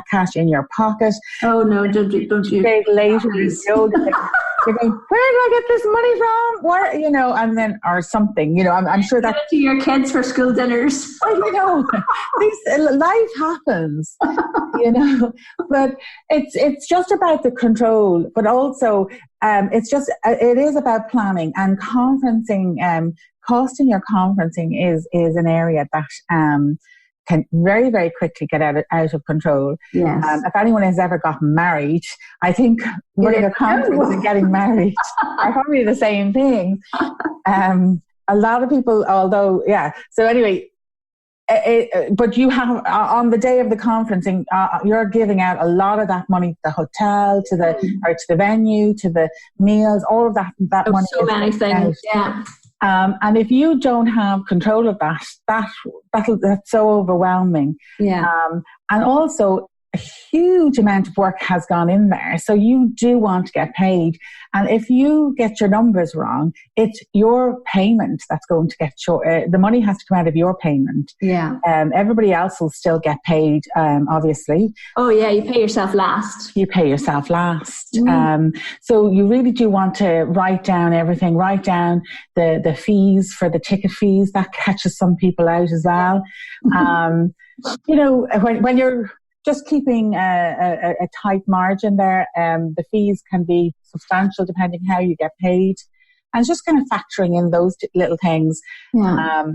cash in your pocket. Oh no, don't you. Days later, you're going, where did I get this money from? Where, and then, or something, I'm sure that. To your kids for school dinners. Life happens, but it's just about the control, but also, it is about planning and conferencing. Costing your conferencing is an area that, can very, very quickly get out of control. Yes. If anyone has ever gotten married, I think running a conference and getting married are probably the same thing. A lot of people, although, yeah. So anyway, but you have, on the day of the conferencing, you're giving out a lot of that money to the hotel, to the venue, to the meals, all of that money. So many things, yeah. And if you don't have control of that's so overwhelming. Yeah. And also a huge amount of work has gone in there. So you do want to get paid. And if you get your numbers wrong, it's your payment that's going to get short. The money has to come out of your payment. Yeah. Everybody else will still get paid, obviously. Oh yeah, you pay yourself last. So you really do want to write down everything, write down the fees for the ticket fees. That catches some people out as well. When you're just keeping a tight margin there, the fees can be substantial depending how you get paid, and just kind of factoring in those little things. Yeah.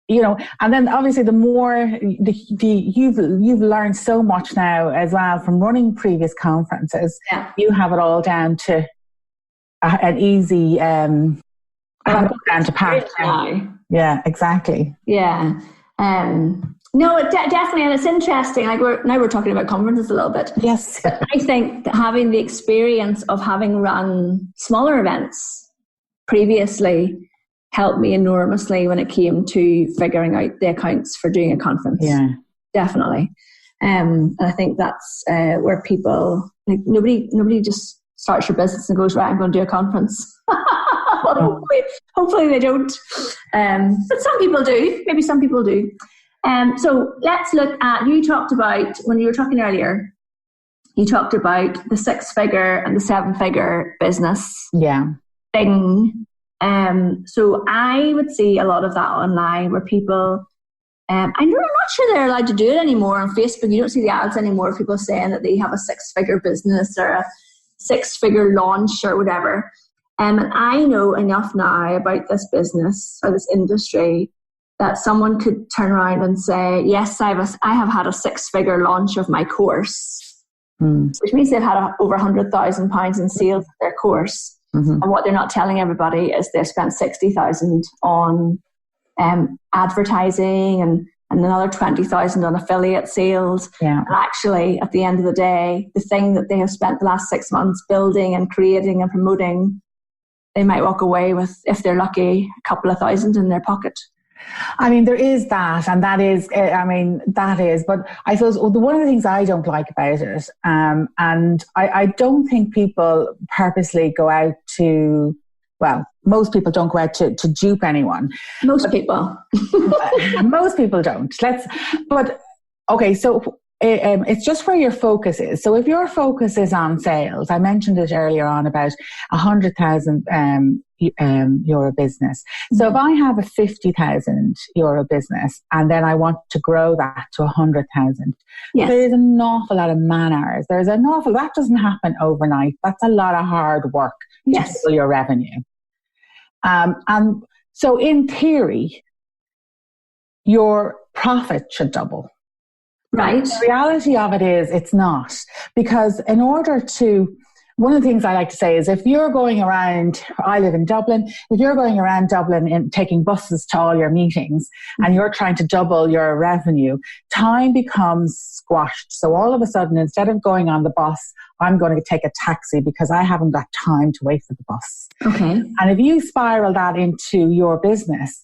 And then obviously the more you've learned so much now as well from running previous conferences. Yeah. You have it all down to an easy down to pat. Yeah, exactly. Yeah. No, definitely, and it's interesting. Like we're talking about conferences a little bit. Yes, I think that having the experience of having run smaller events previously helped me enormously when it came to figuring out the accounts for doing a conference. Yeah, definitely. And I think that's where people, like, nobody just starts your business and goes, right, I'm going to do a conference. Well, hopefully they don't. But some people do. Maybe some people do. So let's look at, you talked about, when you were talking earlier, you talked about the 6-figure and the 7-figure business thing. So I would see a lot of that online where people, I'm not sure they're allowed to do it anymore on Facebook. You don't see the ads anymore of people saying that they have a 6-figure business or a 6-figure launch or whatever. And I know enough now about this business or this industry that someone could turn around and say, yes, I have had a 6-figure launch of my course, which means they've had over £100,000 in sales of their course. Mm-hmm. And what they're not telling everybody is they've spent $60,000 on advertising and another $20,000 on affiliate sales. Yeah. And actually, at the end of the day, the thing that they have spent the last 6 months building and creating and promoting, they might walk away with, if they're lucky, a couple of thousand in their pocket. I mean, there is that, and that is, but I suppose one of the things I don't like about it, and I don't think people purposely go out to, well, most people don't go out to dupe anyone. Most people don't. Okay, so it's just where your focus is. So if your focus is on sales, I mentioned it earlier on about 100,000 euro business. So if I have a 50,000 euro business and then I want to grow that to 100,000, there's an awful lot of man hours. That doesn't happen overnight. That's a lot of hard work to double your revenue. And so in theory, your profit should double. Right. The reality of it is it's not, because in order to, one of the things I like to say is if you're going around, I live in Dublin, if you're going around Dublin and taking buses to all your meetings and you're trying to double your revenue, time becomes squashed. So all of a sudden, instead of going on the bus, I'm going to take a taxi because I haven't got time to wait for the bus. Okay. And if you spiral that into your business,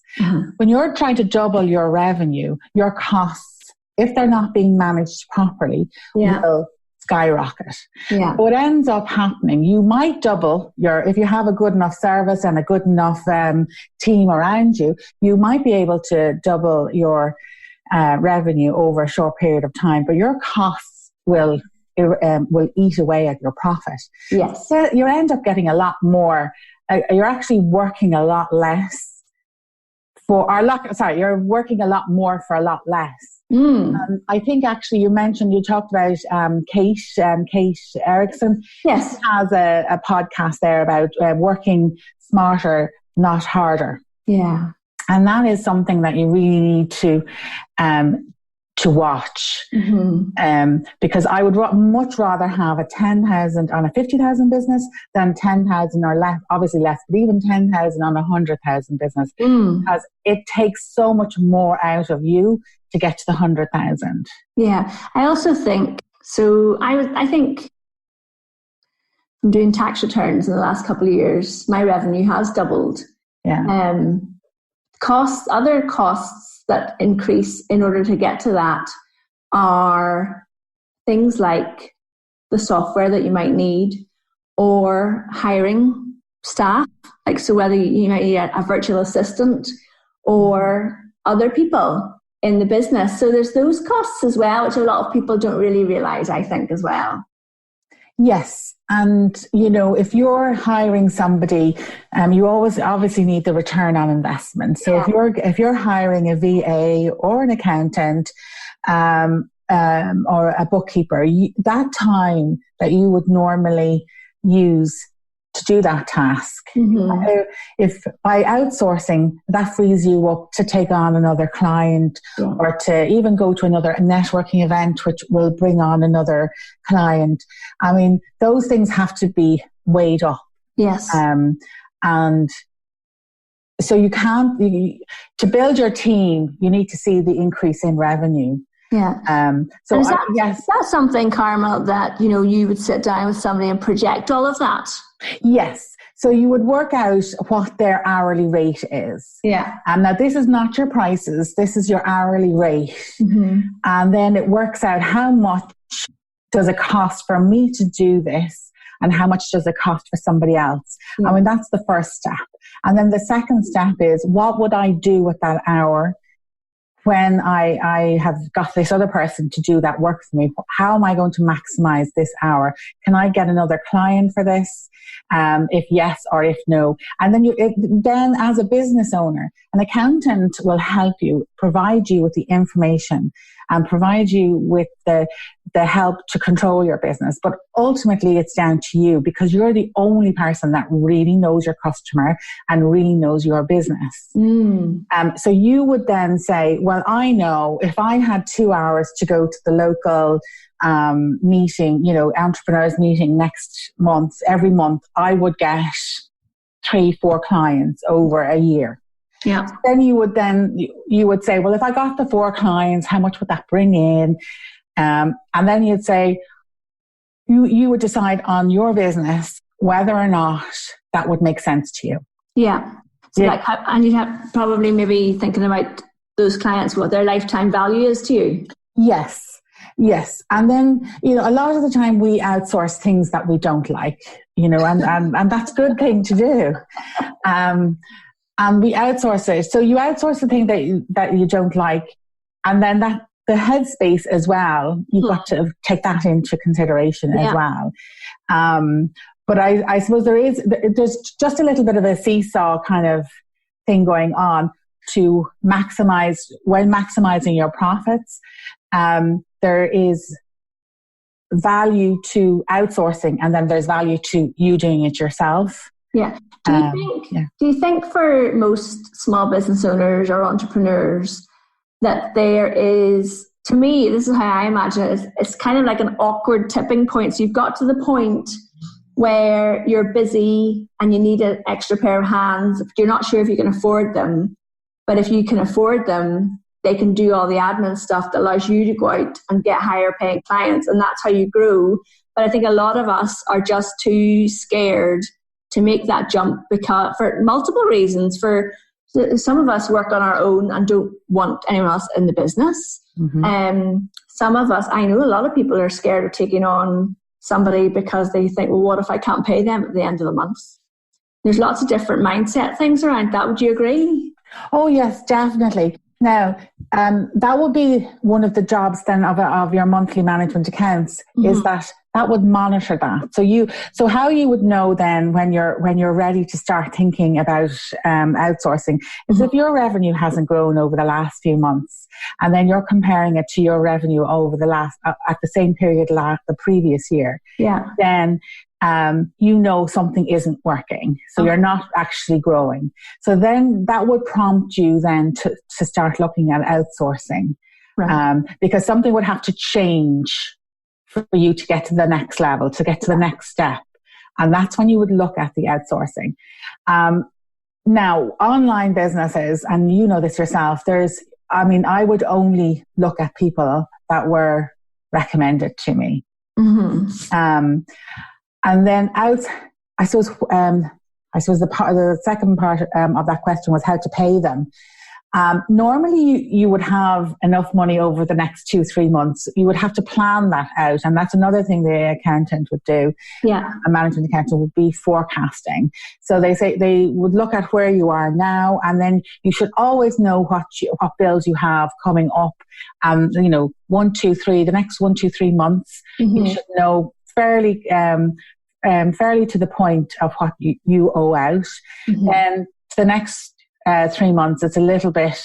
when you're trying to double your revenue, your costs, if they're not being managed properly, will skyrocket. Yeah. What ends up happening, you might double if you have a good enough service and a good enough team around you, you might be able to double your revenue over a short period of time, but your costs will eat away at your profit. Yes. So you end up getting a lot more. You're actually working a lot less you're working a lot more for a lot less. I think actually you talked about Kate Erickson. Yes. She has a podcast there about working smarter, not harder. Yeah. And that is something that you really need to watch. Because I would much rather have a 10,000 on a 50,000 business than 10,000 or less, obviously less, but even 10,000 on a 100,000 business, because it takes so much more out of you to get to the 100,000. Yeah. I also think, I think from doing tax returns in the last couple of years, my revenue has doubled. Yeah. Other costs that increase in order to get to that are things like the software that you might need, or hiring staff, like so whether you might need a virtual assistant or other people in the business. So there's those costs as well, which a lot of people don't really realize, I think, as well. Yes. And, if you're hiring somebody, you always obviously need the return on investment. So if you're hiring a VA or an accountant, or a bookkeeper, that time that you would normally use to do that task, if by outsourcing, that frees you up to take on another client, or to even go to another networking event, which will bring on another client. I mean, those things have to be weighed up. Yes. And so to build your team, you need to see the increase in revenue. Yeah. So that's something, Carmel, that you would sit down with somebody and project all of that. Yes. So you would work out what their hourly rate is. Yeah. And now this is not your prices. This is your hourly rate. And then it works out how much does it cost for me to do this, and how much does it cost for somebody else. I mean, that's the first step. And then the second step is, what would I do with that hour when I have got this other person to do that work for me? How am I going to maximize this hour? Can I get another client for this? If yes or if no. And then then as a business owner, an accountant will help you, provide you with the information and provide you with the help to control your business. But ultimately it's down to you, because you're the only person that really knows your customer and really knows your business. So you would then say, well, I know if I had 2 hours to go to the local meeting, entrepreneurs meeting every month, I would get 3-4 clients over a year. Yeah. Then you would say, well, if I got the 4 clients, how much would that bring in? And then you'd say, you would decide on your business whether or not that would make sense to you. Yeah. So and you'd have probably maybe thinking about those clients, what their lifetime value is to you. Yes. And then, a lot of the time we outsource things that we don't like, and that's a good thing to do. And we outsource it. So you outsource the thing that you don't like, and then the headspace as well, you've got to take that into consideration as well. But I suppose there's just a little bit of a seesaw kind of thing going on to maximizing your profits. There is value to outsourcing, and then there's value to you doing it yourself. Yeah. Do you think for most small business owners or entrepreneurs that there is, to me, this is how I imagine it, it's kind of like an awkward tipping point. So you've got to the point where you're busy and you need an extra pair of hands. You're not sure if you can afford them, but if you can afford them, they can do all the admin stuff that allows you to go out and get higher paying clients, and that's how you grow. But I think a lot of us are just too scared to make that jump, because for multiple reasons. For some of us work on our own and don't want anyone else in the business. Some of us, I know a lot of people are scared of taking on somebody because they think, well, what if I can't pay them at the end of the month? There's lots of different mindset things around that. Would you agree? Oh, yes, definitely. Now, that would be one of the jobs then of your monthly management accounts, is that would monitor that. So how you would know then when you're ready to start thinking about outsourcing is if your revenue hasn't grown over the last few months, and then you're comparing it to your revenue over the last at the same period the previous year. Yeah. Then you know something isn't working. So you're not actually growing. So then that would prompt you then to start looking at outsourcing. Right. Because something would have to change for you to get to the next level, to get to the next step. And that's when you would look at the outsourcing. Now, online businesses, and you know this yourself, I would only look at people that were recommended to me. And then I suppose the second part of that question was how to pay them. Normally you would have enough money over the next 2-3 months. You would have to plan that out. And that's another thing the accountant would do. Yeah. A management accountant would be forecasting. So they would look at where you are now, and then you should always know what bills you have coming up. 1, 2, 3, the next 1, 2, 3 months, you should know fairly to the point of what you owe out. And the next 3 months, it's a little bit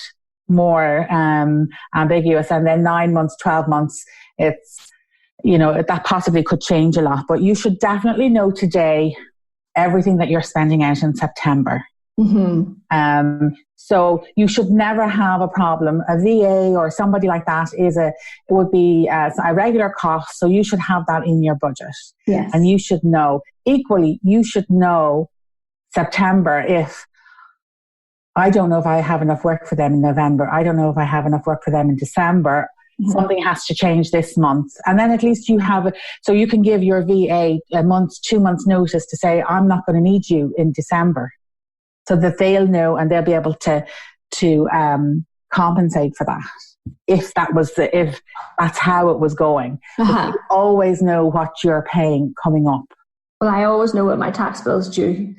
more ambiguous. And then 9 months, 12 months, it's, that possibly could change a lot. But you should definitely know today everything that you're spending out in September. So you should never have a problem. A VA or somebody like that would be a regular cost. So you should have that in your budget. Yes. And you should know, equally, you should know September if I don't know if I have enough work for them in November. I don't know if I have enough work for them in December. Something has to change this month. And then at least you have it, so you can give your VA a month, 2 months notice to say, I'm not going to need you in December. So that they'll know and they'll be able to compensate for that. If that's how it was going. You always know what you're paying coming up. Well, I always know what my tax bill's due.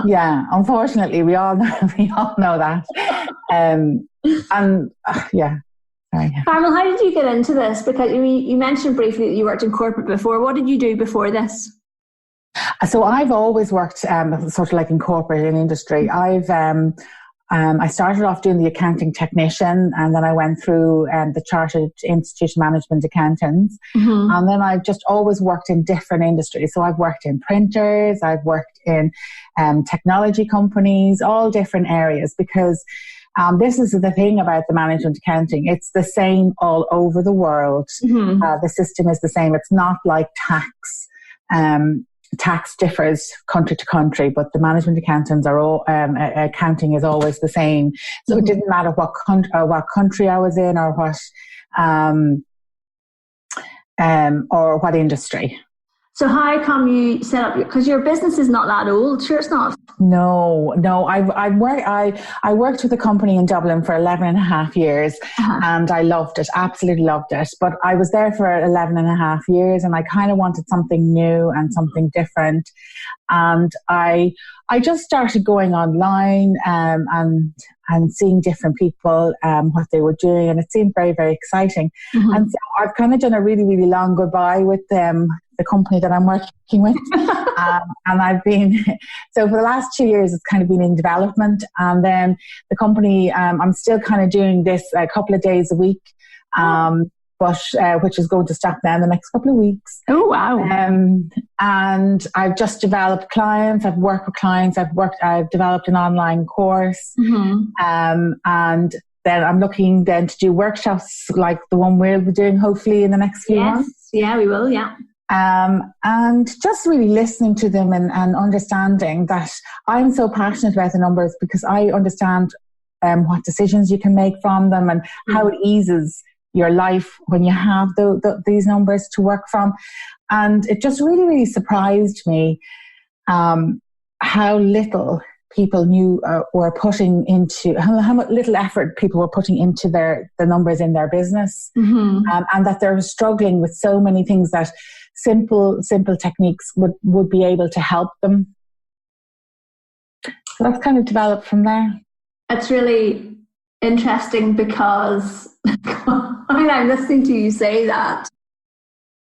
Yeah, unfortunately, we all know that. Yeah. Sorry. Carmel, how did you get into this? Because you mentioned briefly that you worked in corporate before. What did you do before this? So I've always worked sort of like in corporate in industry. I started off doing the accounting technician, and then I went through the Chartered Institution Management Accountants. And then I've just always worked in different industries. So I've worked in printers, I've worked in technology companies, all different areas, because this is the thing about the management accounting. It's the same all over the world. The system is the same. It's not like tax. Tax differs country to country, but the management accountants are all accounting is always the same. So it didn't matter what country I was in, or what industry. So how come you set up? Because your business is not that old. Sure, it's not. No. I worked with a company in Dublin for 11 and a half years, and I loved it, absolutely loved it. But I was there for 11 and a half years, and I kind of wanted something new and something different. And I just started going online and seeing different people, what they were doing, and it seemed very, very exciting. And so I've kind of done a really, really long goodbye with the company that I'm working with. And I've been, so for the last 2 years, it's kind of been in development. And then the company, I'm still kind of doing this a couple of days a week, but which is going to stop now in the next couple of weeks. Oh, wow. And I've just developed clients. I've worked with clients. I've developed an online course. And then I'm looking then to do workshops like the one we'll be doing hopefully in the next few months. Yeah, we will. Yeah. And just really listening to them and understanding that I'm so passionate about the numbers, because I understand what decisions you can make from them and how it eases your life when you have these numbers to work from. And it just really, really surprised me how little people knew were putting into, how much little effort people were putting into the numbers in their business, and that they're struggling with so many things that simple techniques would be able to help them. So that's kind of developed from there. It's really interesting because I mean, I'm listening to you say that,